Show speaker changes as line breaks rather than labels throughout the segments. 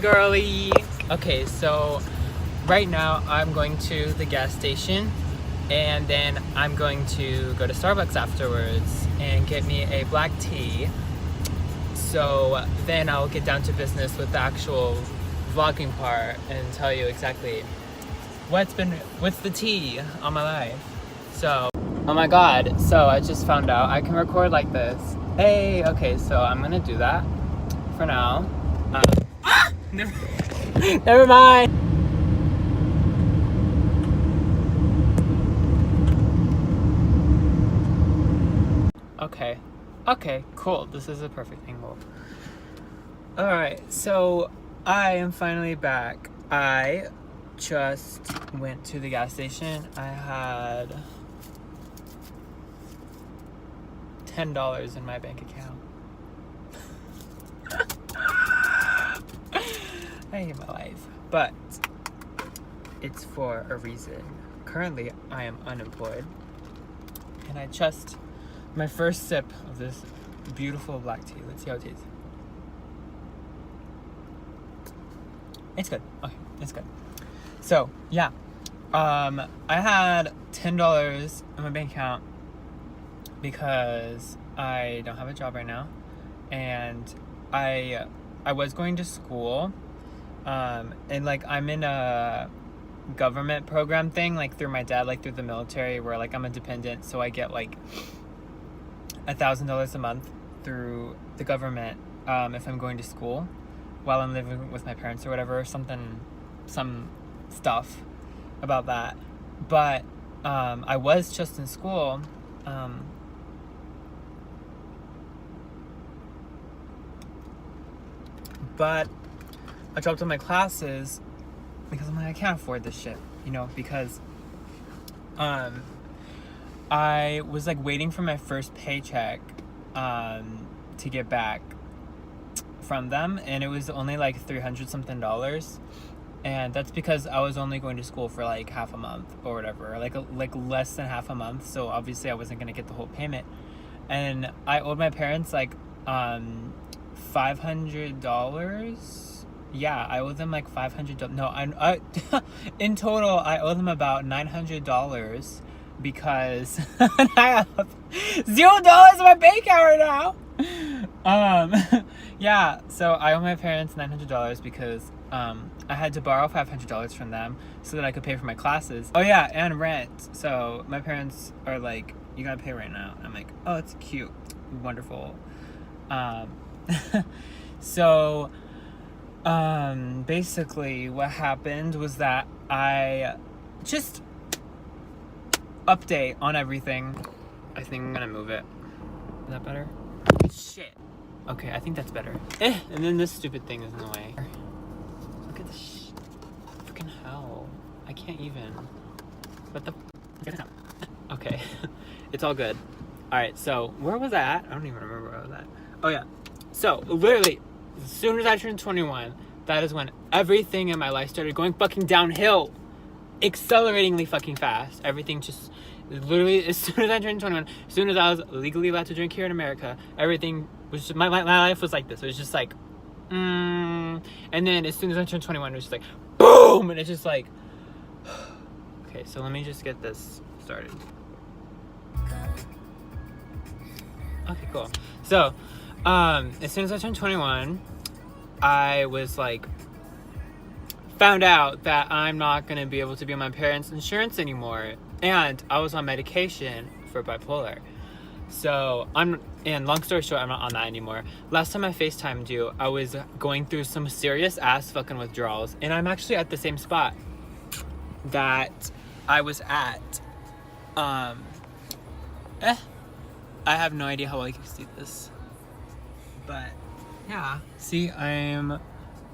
girlie. Okay, so right now I'm going to the gas station and then I'm going to go to Starbucks afterwards and get me a black tea. So then I'll get down to business with the actual vlogging part and tell you exactly what's the tea on my life. So, oh my god, so I just found out I can record like this. Hey, okay, so I'm gonna do that for now. Never mind. Okay, cool. This is a perfect angle. Alright, so I am finally back. I just went to the gas station. I had $10 in my bank account. I hate my life, but it's for a reason. Currently, I am unemployed, and I just my first sip of this beautiful black tea. Let's see how it tastes. It's good. Okay, it's good. So yeah, I had $10 in my bank account because I don't have a job right now, and I was going to school, and like I'm in a government program thing, like through my dad, like through the military, where like I'm a dependent, so I get like $1,000 a month through the government if I'm going to school while I'm living with my parents or whatever, some stuff about that. But I was just in school. But I dropped all my classes because I'm like, I can't afford this shit, you know, because I was like waiting for my first paycheck to get back from them, and it was only like $300 something, and that's because I was only going to school for like half a month or whatever, like less than half a month, so obviously I wasn't gonna get the whole payment, and I owed my parents like $500. Yeah, I owe them like $500. No, I in total I owe them about $900 because I have $0 in my bank account right now. Yeah, so I owe my parents $900 because I had to borrow $500 from them so that I could pay for my classes. Oh yeah, and rent. So my parents are like, you gotta pay right now. I'm like, oh, it's cute, wonderful. So basically what happened was that I just update on everything. I think I'm gonna move it. Is that better? Shit. Okay, I think that's better. And then this stupid thing is in the way. Look at this freaking hell. I can't even. What the okay. It's all good. Alright, so where was I at? I don't even remember where I was at. Oh yeah. So literally, as soon as I turned 21, that is when everything in my life started going fucking downhill. Acceleratingly fucking fast. Everything just literally, as soon as I turned 21, as soon as I was legally allowed to drink here in America, everything was just, my life was like this. It was just like, and then as soon as I turned 21, it was just like, boom, and it's just like, okay, so let me just get this started. Okay, cool. So, as soon as I turned 21, I was like, found out that I'm not going to be able to be on my parents' insurance anymore. And I was on medication for bipolar. So, and long story short, I'm not on that anymore. Last time I FaceTimed you, I was going through some serious ass fucking withdrawals. And I'm actually at the same spot that I was at. I have no idea how I can see this. But, yeah. See, I'm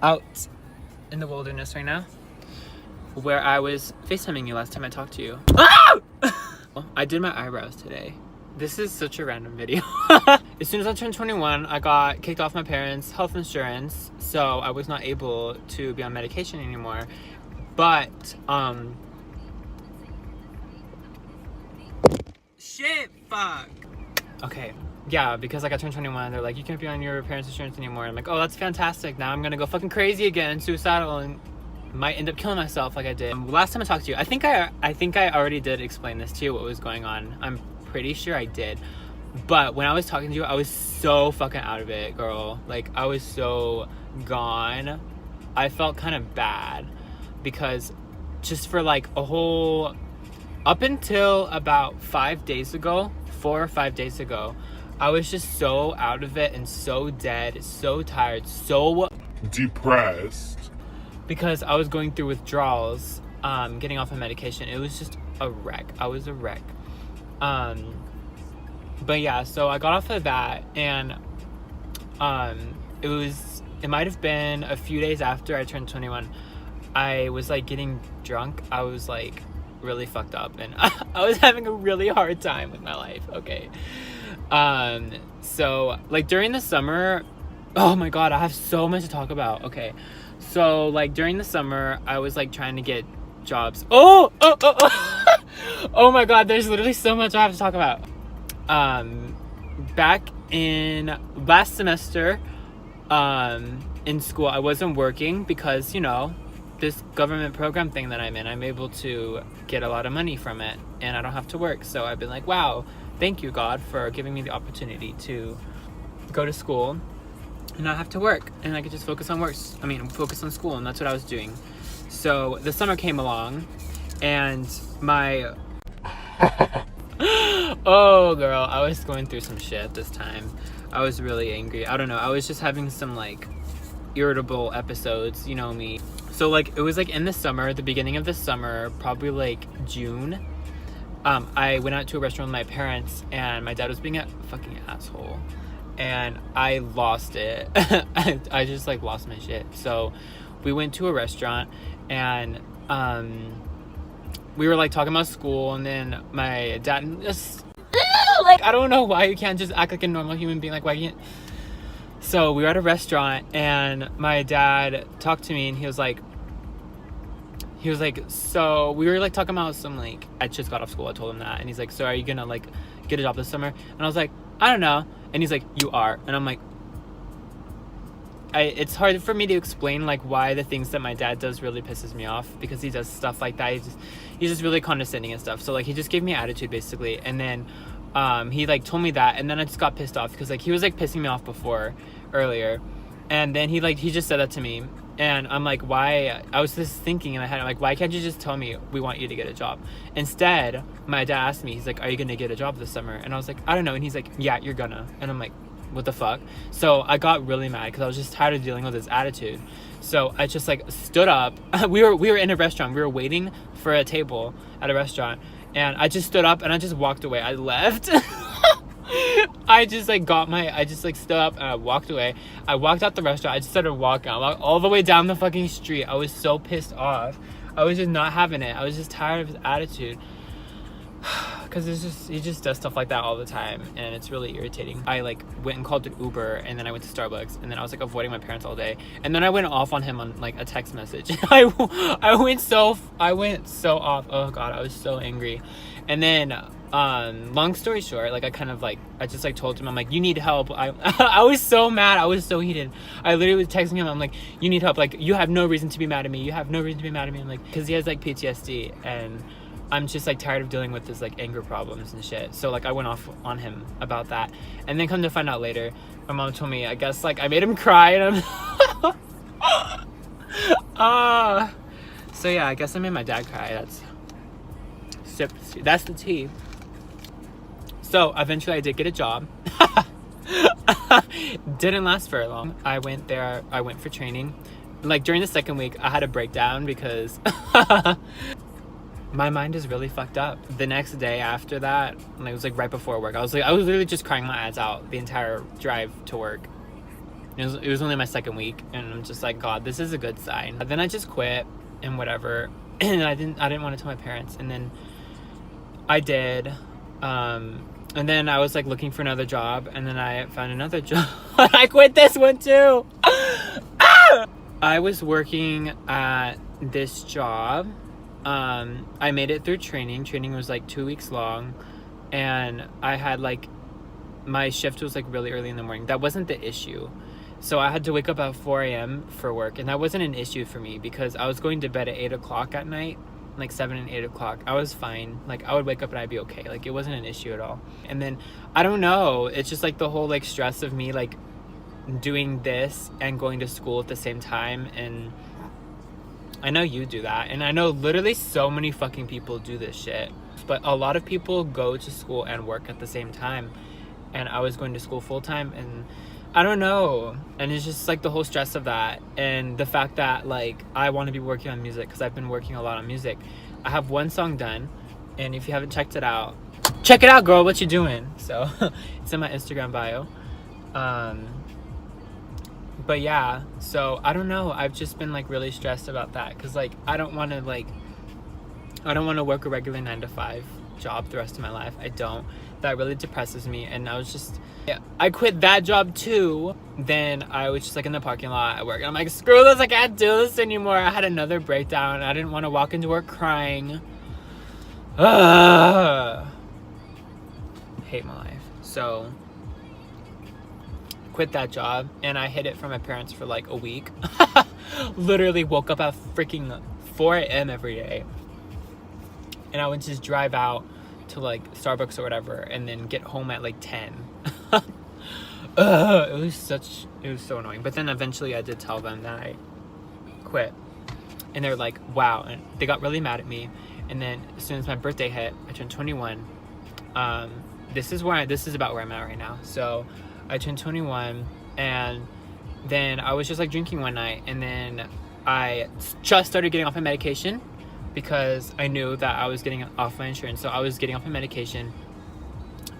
out in the wilderness right now, where I was FaceTiming you last time I talked to you. Ah! I did my eyebrows today. This is such a random video. As soon as I turned 21, I got kicked off my parents' health insurance, so I was not able to be on medication anymore. But, shit, fuck. Okay, yeah, because like I turned 21, they're like, you can't be on your parents' insurance anymore. I'm like, oh, that's fantastic. Now I'm gonna go fucking crazy again, suicidal, and might end up killing myself like I did. Last time I talked to you, I think I already did explain this to you, what was going on. I'm pretty sure I did. But when I was talking to you, I was so fucking out of it, girl. Like, I was so gone. I felt kind of bad because just for like a whole, up until about 5 days ago, 4 or 5 days ago, I was just so out of it and so dead, so tired, so
depressed.
Because I was going through withdrawals, getting off of medication. It was just a wreck. I was a wreck. But yeah, so I got off of that, and it might have been a few days after I turned 21. I was like getting drunk. I was like really fucked up, and I was having a really hard time with my life. Okay. So like during the summer, oh my god, I have so much to talk about. Okay. So like during the summer, I was like trying to get jobs. Oh my god, there's literally so much I have to talk about. Back in last semester, in school, I wasn't working because, you know, this government program thing that I'm able to get a lot of money from it, and I don't have to work. So I've been like, wow, thank you, God, for giving me the opportunity to go to school and not have to work, and I could just focus on focus on school, and that's what I was doing. So the summer came along, and my oh girl, I was going through some shit this time. I was really angry. I don't know, I was just having some like irritable episodes, you know me. So like it was like in the summer, the beginning of the summer, probably like June, I went out to a restaurant with my parents, and my dad was being a fucking asshole, and I lost it. I just like lost my shit. So we went to a restaurant, and we were like talking about school, and then my dad just like, I don't know why you can't just act like a normal human being. Like, why can't? So we were at a restaurant, and my dad talked to me, and he was like, so we were like talking about some like, I just got off school. I told him that, and he's like, so are you gonna like get a job this summer? And I was like, I don't know. And he's like, you are. And I'm like, it's hard for me to explain like why the things that my dad does really pisses me off, because he does stuff like that. He's just really condescending and stuff. So like he just gave me attitude basically, and then he like told me that, and then I just got pissed off because like he was like pissing me off earlier, and then he just said that to me, and I'm like, why? I was just thinking in my head, I'm like, why can't you just tell me we want you to get a job? Instead, my dad asked me, he's like, are you gonna get a job this summer? And I was like, I don't know. And he's like, yeah, you're gonna. And I'm like, what the fuck? So I got really mad because I was just tired of dealing with his attitude. So I just like stood up. we were in a restaurant. We were waiting for a table at a restaurant, and I just stood up and I just walked away. I left. I just like stood up and I walked away. I walked out the restaurant. I just started walking. I walked all the way down the fucking street. I was so pissed off. I was just not having it. I was just tired of his attitude. Because he just does stuff like that all the time, and it's really irritating. I like went and called an Uber, and then I went to Starbucks, and then I was like avoiding my parents all day, and then I went off on him on like a text message. I went so off. Oh god, I was so angry. And then long story short, like I just like told him, I'm like, you need help. I was so mad. I was so heated. I literally was texting him. I'm like, you need help. Like, you have no reason to be mad at me. You have no reason to be mad at me. I'm like, because he has like PTSD, and I'm just like tired of dealing with his like anger problems and shit. So like I went off on him about that, and then come to find out later, my mom told me, I guess like I made him cry, and I'm so yeah, I guess I made my dad cry. That's the tea. So eventually I did get a job. Didn't last very long. I went for training. Like during the second week I had a breakdown because my mind is really fucked up. The next day after that, it was like right before work, I was literally just crying my eyes out the entire drive to work. It was only my second week, and I'm just like, God, this is a good sign. Then I just quit and whatever, and I didn't want to tell my parents, and then I did, and then I was like looking for another job, and then I found another job. I quit this one too. I was working at this job. I made it through training. Training was like 2 weeks long, and I had like my shift was like really early in the morning. That wasn't the issue. So I had to wake up at 4 a.m. for work, and that wasn't an issue for me because I was going to bed at 8 o'clock at night, like 7 and 8 o'clock. I was fine. Like, I would wake up and I'd be okay. Like, it wasn't an issue at all. And then, I don't know, it's just like the whole like stress of me like doing this and going to school at the same time. And I know you do that, and I know literally so many fucking people do this shit, but a lot of people go to school and work at the same time. And I was going to school full-time, and I don't know, and it's just like the whole stress of that, and the fact that like I want to be working on music because I've been working a lot on music. I have one song done, and if you haven't checked it out, check it out, girl. What you doing? So it's in my Instagram bio. But yeah, so I don't know, I've just been like really stressed about that because like I don't want to work a regular 9-to-5 job the rest of my life. I don't. That really depresses me. And I was just, yeah, I quit that job too. Then I was just like in the parking lot at work, and I'm like, screw this, I can't do this anymore. I had another breakdown. I didn't want to walk into work crying. Hate my life. So quit that job, and I hid it from my parents for like a week. Literally woke up at freaking 4 a.m. every day, and I would just drive out to like Starbucks or whatever, and then get home at like 10. It was so annoying. But then eventually I did tell them that I quit, and they're like, wow, and they got really mad at me. And then as soon as my birthday hit, I turned 21. This is about where I'm at right now. So I turned 21, and then I was just like drinking one night, and then I just started getting off my medication because I knew that I was getting off my insurance. So I was getting off my medication,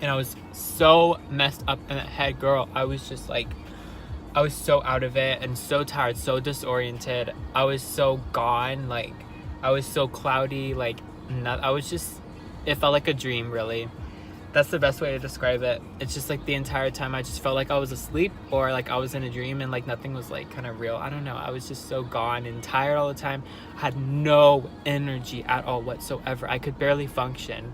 and I was so messed up in the head, girl. I was just like, I was so out of it and so tired, so disoriented. I was so gone. Like, I was so cloudy. Like, it felt like a dream, really. That's the best way to describe it. It's just like the entire time I just felt like I was asleep, or like I was in a dream, and like nothing was like kind of real. I don't know. I was just so gone and tired all the time. I had no energy at all whatsoever. I could barely function.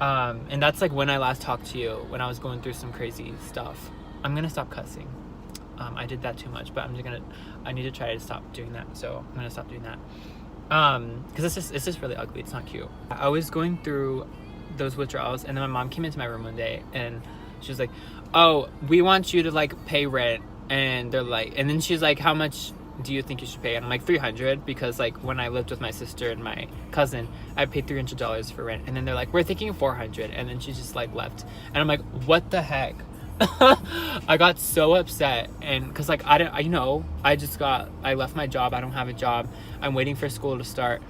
And that's like when I last talked to you, when I was going through some crazy stuff. I'm gonna stop cussing. I did that too much, but I need to try to stop doing that. So I'm gonna stop doing that. Because it's just really ugly. It's not cute. I was going through those withdrawals, and then my mom came into my room one day, and she was like, oh, we want you to like pay rent. And they're like, and then she's like, how much do you think you should pay? And I'm like, $300, because like when I lived with my sister and my cousin, I paid $300 for rent. And then they're like, we're thinking $400. And then she just like left, and I'm like, what the heck? I got so upset, and because like I left my job. I don't have a job. I'm waiting for school to start.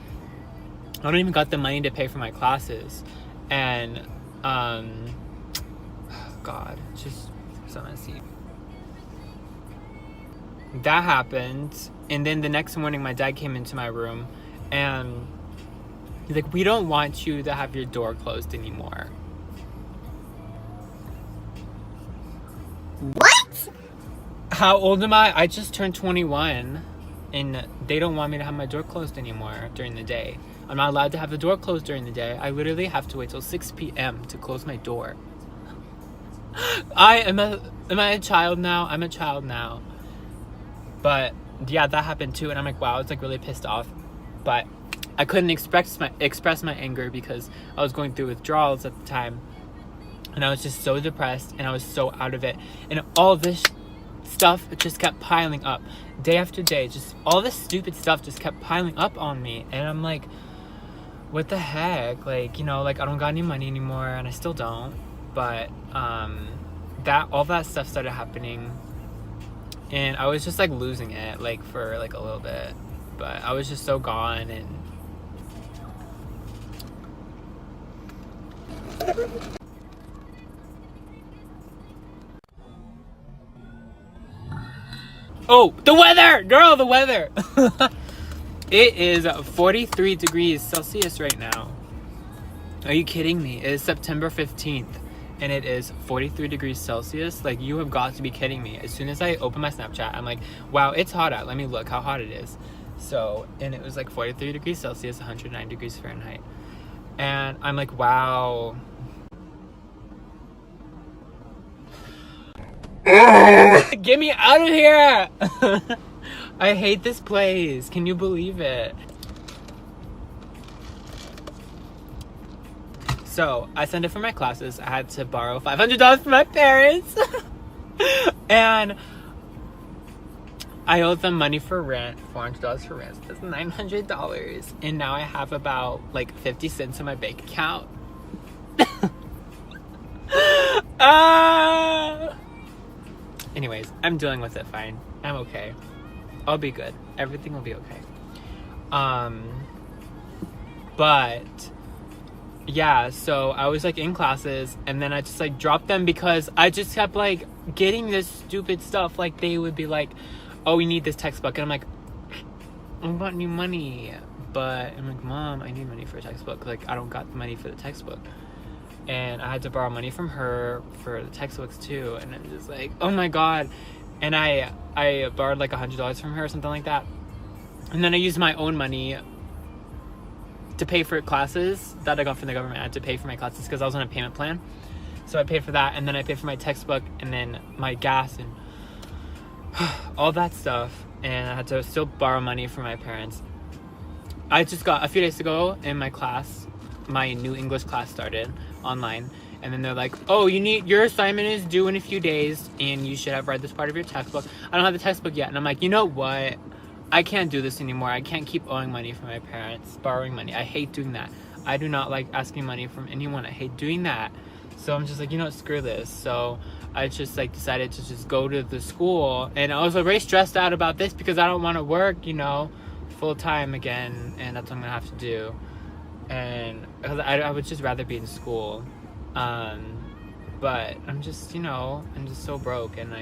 I don't even got the money to pay for my classes. And God, it's just so messy. That happened, and then the next morning my dad came into my room, and he's like, we don't want you to have your door closed anymore.
What?
How old am I? I just turned 21, and they don't want me to have my door closed anymore during the day. I'm not allowed to have the door closed during the day. I literally have to wait till 6 p.m. to close my door. Am I a child now? I'm a child now. But yeah, that happened too, and I'm like, wow, I was like really pissed off. But I couldn't express my anger because I was going through withdrawals at the time. And I was just so depressed, and I was so out of it. And all this stuff just kept piling up. Day after day, just all this stupid stuff just kept piling up on me. And I'm like, what the heck? Like, you know, like I don't got any money anymore, and I still don't. But all that stuff started happening, and I was just like losing it like for like a little bit. But I was just so gone. And oh, the weather! Girl, the weather! It is 43 degrees Celsius right now. Are you kidding me? It is September 15th, and it is 43 degrees Celsius. Like, you have got to be kidding me. As soon as I open my Snapchat, I'm like, wow, it's hot out. Let me look how hot it is. So, and it was like 43 degrees Celsius, 109 degrees Fahrenheit. And I'm like, wow. Get me out of here! I hate this place. Can you believe it? So, I signed up for my classes. I had to borrow $500 from my parents. And I owed them money for rent, $400 for rent. So that's $900. And now I have about like 50 cents in my bank account. Anyways, I'm dealing with it fine. I'm okay. I'll be good. Everything will be okay. But yeah, so I was like in classes and then I just like dropped them because I just kept like getting this stupid stuff. Like they would be like, oh, we need this textbook. And I'm like, I want new money. But I'm like, Mom, I need money for a textbook. Like I don't got the money for the textbook. And I had to borrow money from her for the textbooks too. And I'm just like, oh my God. And I borrowed like $100 from her or something like that. And then I used my own money to pay for classes that I got from the government. I had to pay for my classes because I was on a payment plan. So I paid for that. And then I paid for my textbook and then my gas and all that stuff. And I had to still borrow money from my parents. I just got a few days ago in my class, my new English class started online, and then they're like, oh, your assignment is due in a few days and you should have read this part of your textbook. I don't have the textbook yet. And I'm like, you know what, I can't do this anymore. I can't keep owing money from my parents, borrowing money. I hate doing that. I do not like asking money from anyone. I hate doing that. So I'm just like, you know what, screw this. So I just like decided to just go to the school, and I was like very stressed out about this because I don't want to work, full time again, and that's what I'm gonna have to do. And because I would just rather be in school, but I'm just I'm just so broke, and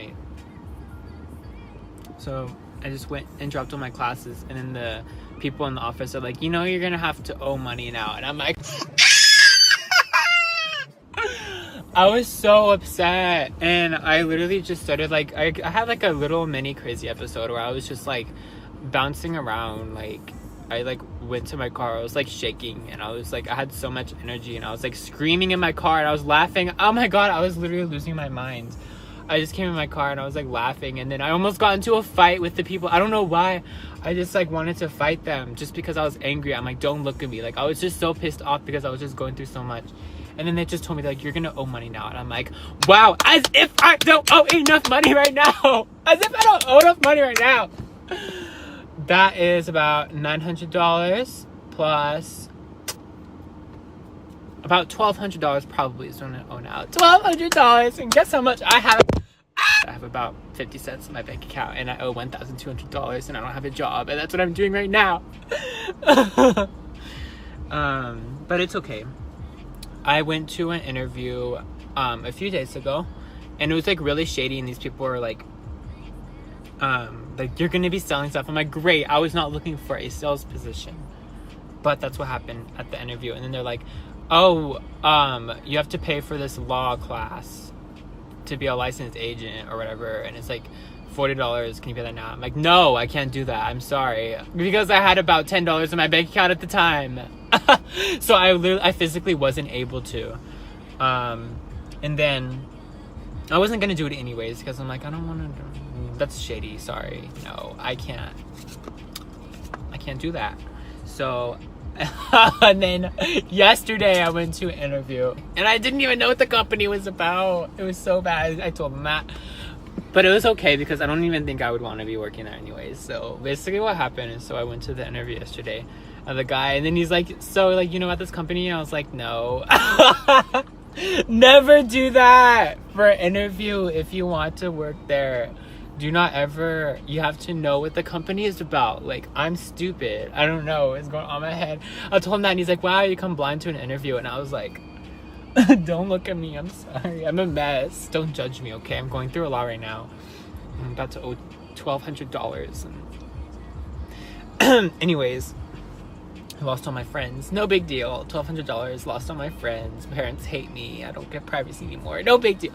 so I just went and dropped all my classes, and then the people in the office are like, you're gonna have to owe money now, and I'm like I was so upset, and I literally just started like I had like a little mini crazy episode where I was just like bouncing around. Like I like went to my car, I was like shaking, and I was like, I had so much energy, and I was like screaming in my car, and I was laughing. Oh my God, I was literally losing my mind. I just came in my car and I was like laughing, and then I almost got into a fight with the people. I don't know why. I just like wanted to fight them just because I was angry. I'm like, don't look at me. Like I was just so pissed off because I was just going through so much. And then they just told me like, you're gonna owe money now. And I'm like, wow, as if I don't owe enough money right now. As if I don't owe enough money right now. That is about $900 plus about $1,200 probably is what I owe now. $1,200, and guess how much I have? I have about 50 cents in my bank account, and I owe $1,200, and I don't have a job, and that's what I'm doing right now. But it's okay. I went to an interview a few days ago, and it was like really shady, and these people were like you're gonna be selling stuff. I'm like, great. I was not looking for a sales position, but that's what happened at the interview. And then they're like, oh, you have to pay for this law class to be a licensed agent or whatever, and it's like $40. Can you pay that now? I'm like, no, I can't do that. I'm sorry, because I had about $10 in my bank account at the time. So I physically wasn't able to. And then I wasn't gonna do it anyways because I'm like, I don't want to. That's shady. Sorry, no, I can't do that. So and then yesterday I went to an interview and I didn't even know what the company was about. It was so bad. I told them that, but it was okay because I don't even think I would want to be working there anyways. So basically what happened is, so I went to the interview yesterday, and the guy, and then he's like, so like, at this company? And I was like, no. Never do that for an interview. If you want to work there, do not ever, you have to know what the company is about. Like, I'm stupid. I don't know what's going on in my head. I told him that, and he's like, wow, you come blind to an interview. And I was like, don't look at me. I'm sorry. I'm a mess. Don't judge me, okay? I'm going through a lot right now. I'm about to owe $1,200. And anyways, I lost all my friends. No big deal. $1,200. Lost all my friends. Parents hate me. I don't get privacy anymore. No big deal.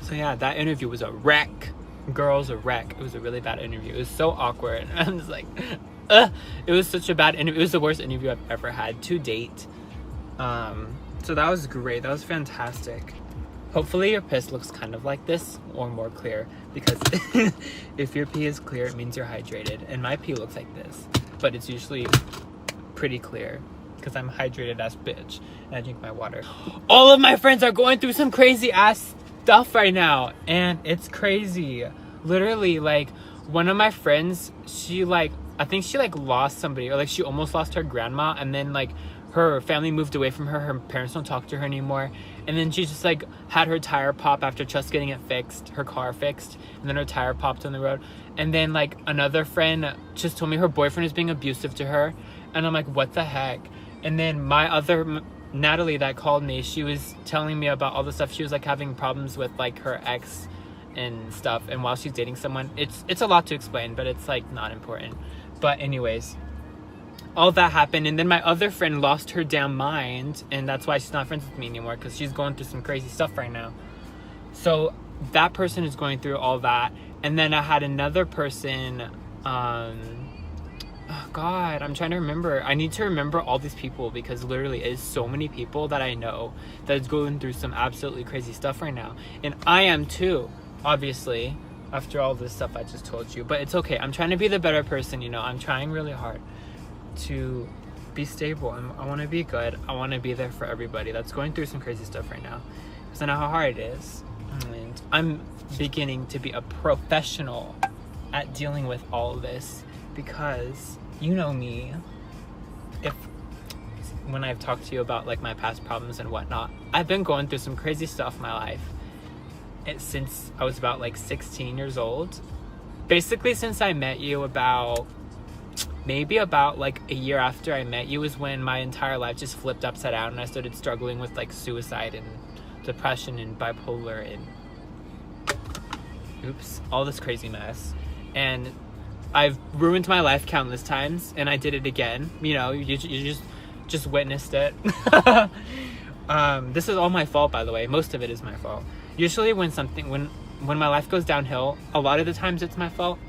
So yeah, that interview was a wreck. Girl's a wreck. It was a really bad interview. It was so awkward. I'm just like, it was such a bad interview. It was the worst interview I've ever had to date. So that was great. That was fantastic. Hopefully your piss looks kind of like this or more clear, because if your pee is clear, it means you're hydrated. And my pee looks like this, but it's usually pretty clear because I'm hydrated as bitch and I drink my water. All of my friends are going through some crazy ass stuff right now, and it's crazy. Literally, like, one of my friends, she like, I think she like lost somebody, or like she almost lost her grandma, and then like her family moved away from her. Her parents don't talk to her anymore. And then she just like had her tire pop after just getting it fixed, her car fixed, and then her tire popped on the road. And then like another friend just told me her boyfriend is being abusive to her, and I'm like, what the heck? And then my other Natalie that called me, she was telling me about all the stuff. She was like having problems with like her ex and stuff, and while she's dating someone, it's a lot to explain, but it's like not important. But anyways, all that happened, and then my other friend lost her damn mind, and that's why she's not friends with me anymore, because she's going through some crazy stuff right now. So that person is going through all that. And then I had another person, oh God, I'm trying to remember. I need to remember all these people, because literally it's so many people that I know that is going through some absolutely crazy stuff right now. And I am too, obviously, after all this stuff I just told you. But it's okay. I'm trying to be the better person, you know. I'm trying really hard to be stable. I want to be good. I want to be there for everybody that's going through some crazy stuff right now, because I know how hard it is. And I'm beginning to be a professional at dealing with all of this, because you know me, when I've talked to you about like my past problems and whatnot, I've been going through some crazy stuff in my life since I was about like 16 years old. Basically since I met you, maybe about like a year after I met you is when my entire life just flipped upside down, and I started struggling with like suicide and depression and bipolar and all this crazy mess. And I've ruined my life countless times, and I did it again. You know, you just witnessed it. This is all my fault, by the way. Most of it is my fault. Usually when my life goes downhill, a lot of the times it's my fault,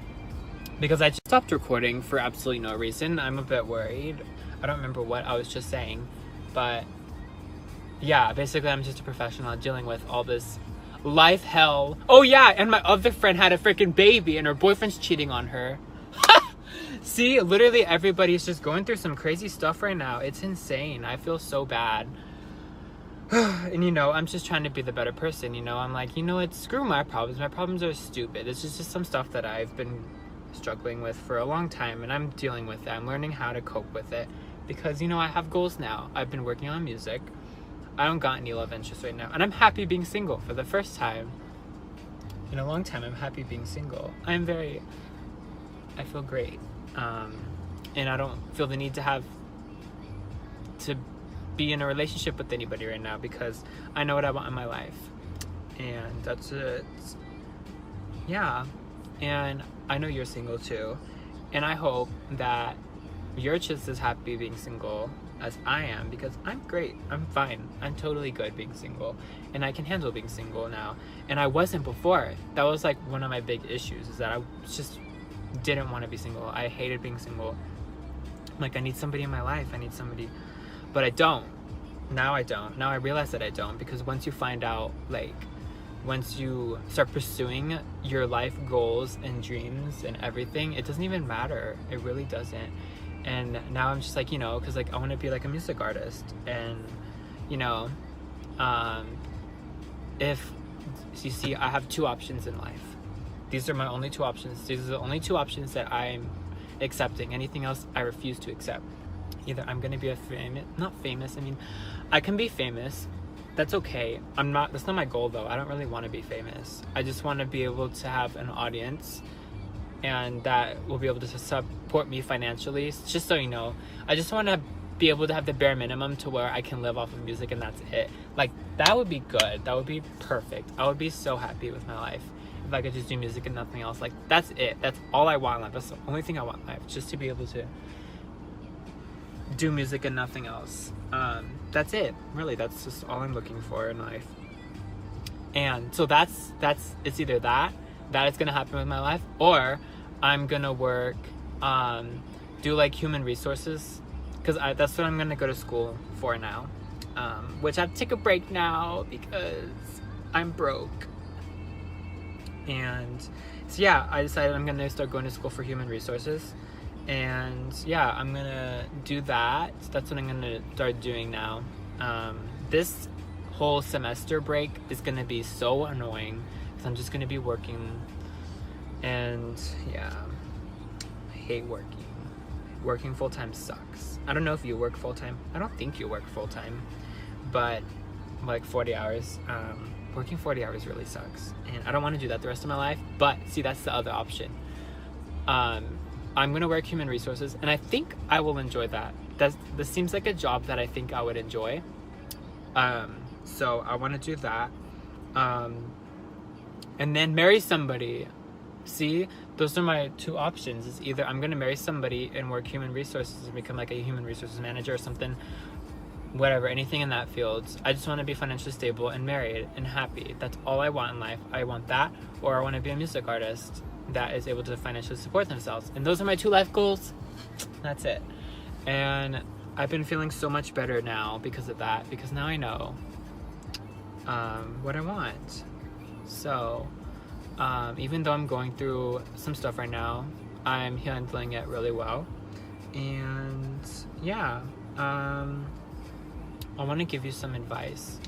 because I just stopped recording for absolutely no reason. I'm a bit worried. I don't remember what I was just saying, but yeah, basically I'm just a professional at dealing with all this life hell. Oh yeah, and my other friend had a freaking baby, and her boyfriend's cheating on her. See, literally everybody's just going through some crazy stuff right now. It's insane. I feel so bad. And you know, I'm just trying to be the better person, you know. I'm like, you know what, screw my problems. My problems are stupid. It's just some stuff that I've been struggling with for a long time, and I'm dealing with it. I'm learning how to cope with it, because you know, I have goals now. I've been working on music. I don't got any love interest right now, and I'm happy being single for the first time in a long time. I'm happy being single. I feel great, and I don't feel the need to be in a relationship with anybody right now, because I know what I want in my life, and that's it. Yeah. And I know you're single too, and I hope that you're just as happy being single as I am, because I'm great. I'm fine. I'm totally good being single, and I can handle being single now, and I wasn't before. That was like one of my big issues, is that I just didn't want to be single. I hated being single. Like, I need somebody in my life. I need somebody, but I don't. Now I don't. Now I realize that I don't, because once you find out, like, once you start pursuing your life goals and dreams and everything, it doesn't even matter. It really doesn't. And now I'm just like, you know, because like I want to be like a music artist, and you know, if you see, I have two options in life. These are my only two options. These are the only two options that I'm accepting. Anything else I refuse to accept. Either I'm gonna be not famous, I mean, I can be famous. That's okay. That's not my goal though. I don't really want to be famous. I just want to be able to have an audience, and that will be able to support me financially. Just so you know, I just want to be able to have the bare minimum to where I can live off of music, and that's it. Like, that would be good. That would be perfect. I would be so happy with my life if I could just do music and nothing else. Like, that's it. That's all I want in life. That's the only thing I want in life, just to be able to do music and nothing else. That's it. Really, that's just all I'm looking for in life. And so it's either that is gonna happen with my life, or I'm gonna work, do like human resources, because that's what I'm gonna go to school for now. Which I have to take a break now, because I'm broke. And so yeah, I decided I'm gonna start going to school for human resources. And yeah, I'm gonna do that. That's what I'm gonna start doing now. This whole semester break is gonna be so annoying because I'm just gonna be working. And yeah, I hate working. Working full-time sucks. I don't know if you work full-time. I don't think you work full-time, but like 40 hours. Working 40 hours really sucks, and I don't want to do that the rest of my life. But see, that's the other option. I'm gonna work human resources, and I think I will enjoy that. This seems like a job that I think I would enjoy. So I want to do that, and then marry somebody. See, those are my two options. Is either I'm gonna marry somebody and work human resources and become like a human resources manager or something. Whatever, anything in that field. I just want to be financially stable and married and happy. That's all I want in life. I want that, or I want to be a music artist that is able to financially support themselves. And those are my two life goals. That's it. And I've been feeling so much better now because of that, because now I know what I want. So even though I'm going through some stuff right now, I'm handling it really well. And yeah, I want to give you some advice.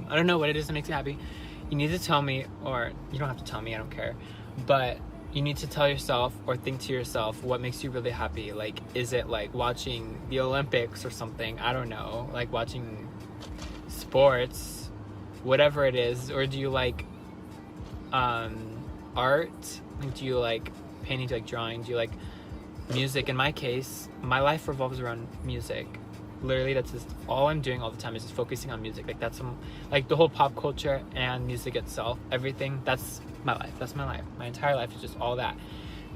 I don't know what it is that makes you happy. You need to tell me, or you don't have to tell me, I don't care. But you need to tell yourself or think to yourself what makes you really happy. Like, is it like watching the Olympics or something? I don't know. Like watching sports, whatever it is. Or do you like art? Like, do you like painting? Do you like drawing? Do you like music? In my case, my life revolves around music. Literally, that's just all I'm doing all the time is just focusing on music. Like that's like the whole pop culture and music itself, everything. That's my life. That's my life. My entire life is just all that.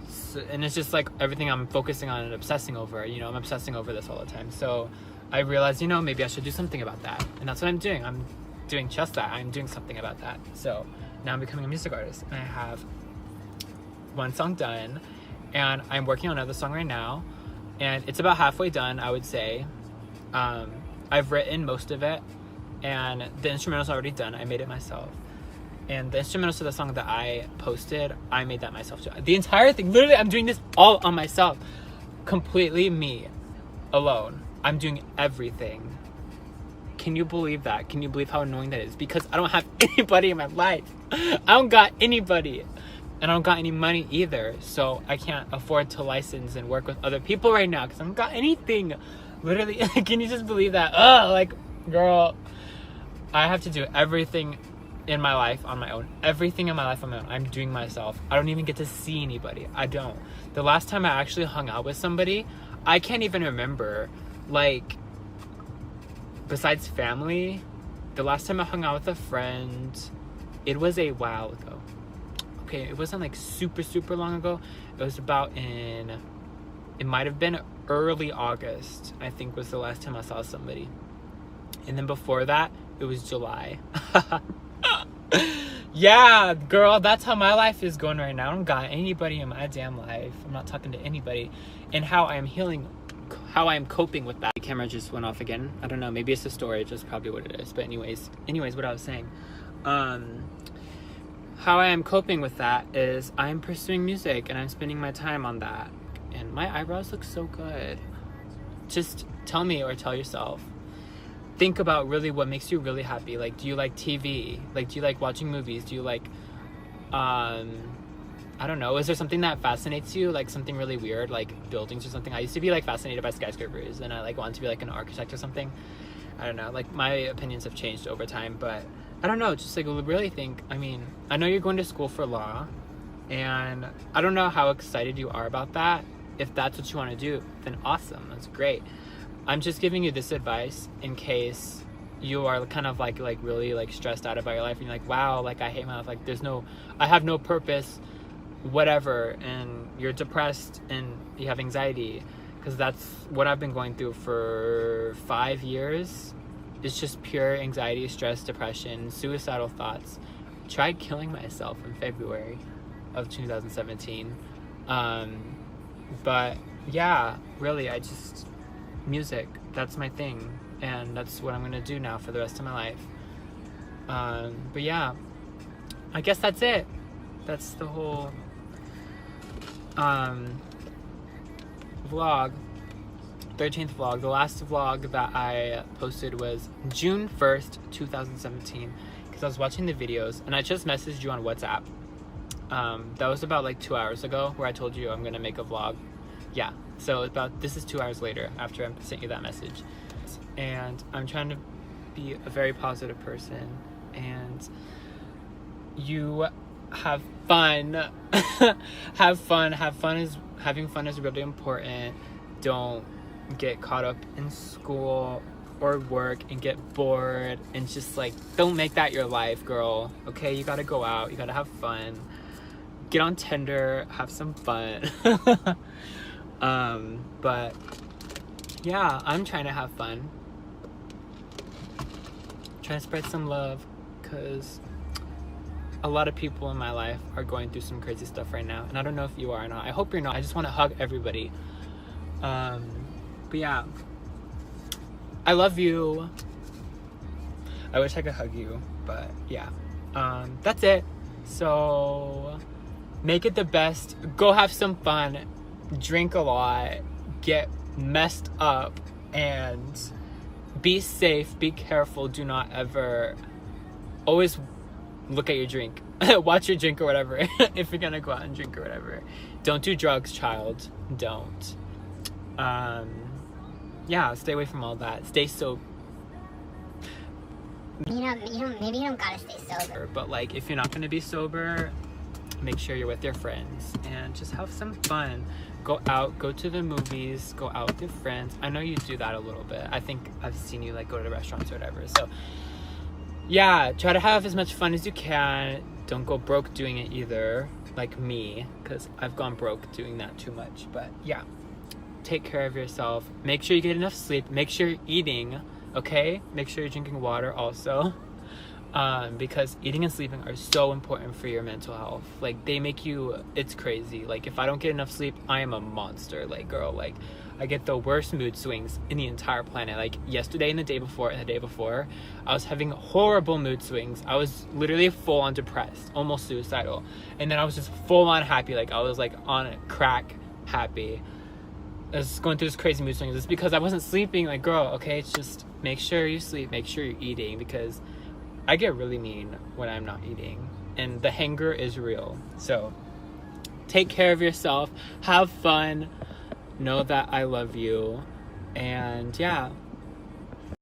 So, and it's just like everything I'm focusing on and obsessing over. You know, I'm obsessing over this all the time. So I realized, you know, maybe I should do something about that, and that's what I'm doing. I'm doing just that. I'm doing something about that. So now I'm becoming a music artist. And I have one song done. And I'm working on another song right now, and it's about halfway done, I would say. I've written most of it, and the instrumental's already done. I made it myself. And the instrumentals to the song that I posted, I made that myself too. The entire thing, literally, I'm doing this all on myself. Completely me, alone. I'm doing everything. Can you believe that? Can you believe how annoying that is? Because I don't have anybody in my life. I don't got anybody. And I don't got any money either, so I can't afford to license and work with other people right now because I don't got anything. Literally, can you just believe that? Like, girl, I have to do everything in my life on my own. Everything in my life on my own. I'm doing myself. I don't even get to see anybody. I don't. The last time I actually hung out with somebody, I can't even remember. Like, besides family, the last time I hung out with a friend, it was a while ago. Okay, it wasn't like super long ago. It was about it might have been early August, I think, was the last time I saw somebody. And then before that, it was July. Yeah, girl, that's how my life is going right now. I don't got anybody in my damn life. I'm not talking to anybody. And how I am healing, how I am coping with that. The camera just went off again. I don't know, maybe it's the storage, that's probably what it is. But anyways, what I was saying. How I am coping with that is I'm pursuing music and I'm spending my time on that. And my eyebrows look so good. Just tell me or tell yourself. Think about really what makes you really happy. Like, do you like TV? Like, do you like watching movies? Do you like, I don't know. Is there something that fascinates you? Like something really weird, like buildings or something? I used to be like fascinated by skyscrapers and I like wanted to be like an architect or something. I don't know. Like my opinions have changed over time, but I don't know, just like really think, I mean, I know you're going to school for law, and I don't know how excited you are about that. If that's what you want to do, then awesome, that's great. I'm just giving you this advice in case you are kind of like really like stressed out about your life, and you're like, wow, like I hate my life, like I have no purpose, whatever, and you're depressed and you have anxiety, because that's what I've been going through for 5 years. It's just pure anxiety, stress, depression, suicidal thoughts. I tried killing myself in February of 2017. But yeah, really, music, that's my thing. and that's what I'm gonna do now for the rest of my life. But yeah, I guess that's it. That's the whole vlog. 13th vlog. The last vlog that I posted was June 1st, 2017, because I was watching the videos and I just messaged you on WhatsApp. That was about like 2 hours ago, where I told you I'm gonna make a vlog. Yeah, so this is 2 hours later after I sent you that message. And I'm trying to be a very positive person, and you have fun. Having fun is really important. Don't get caught up in school or work and get bored, and just like, don't make that your life, girl. Okay, you gotta go out, you gotta have fun, get on Tinder, have some fun. But yeah, I'm trying to have fun, trying to spread some love, because a lot of people in my life are going through some crazy stuff right now, and I don't know if you are or not. I hope you're not. I just want to hug everybody. But yeah, I love you. I wish I could hug you, but yeah, that's it. So make it the best, go have some fun, drink a lot, get messed up, and be safe, be careful. Do not ever, always look at your drink, watch your drink or whatever. If you're gonna go out and drink or whatever, don't do drugs, child. Don't. Yeah, stay away from all that. Stay sober.
Maybe you don't gotta stay sober.
But like, if you're not gonna be sober, make sure you're with your friends and just have some fun. Go out, go to the movies, go out with your friends. I know you do that a little bit. I think I've seen you like go to the restaurants or whatever. So yeah, try to have as much fun as you can. Don't go broke doing it either, like me, because I've gone broke doing that too much. But yeah, take care of yourself. Make sure you get enough sleep. Make sure you're eating, okay? Make sure you're drinking water also. Because eating and sleeping are so important for your mental health. Like, they make you, it's crazy. Like, if I don't get enough sleep, I am a monster. Like, girl, like, I get the worst mood swings in the entire planet. Like, yesterday and the day before, I was having horrible mood swings. I was literally full on depressed, almost suicidal. And then I was just full on happy. Like, I was like on crack happy. I was going through this crazy mood swings. It's because I wasn't sleeping. Like, girl, okay, it's just make sure you sleep, make sure you're eating, because I get really mean when I'm not eating, and the hunger is real. So take care of yourself, have fun, know that I love you, and yeah,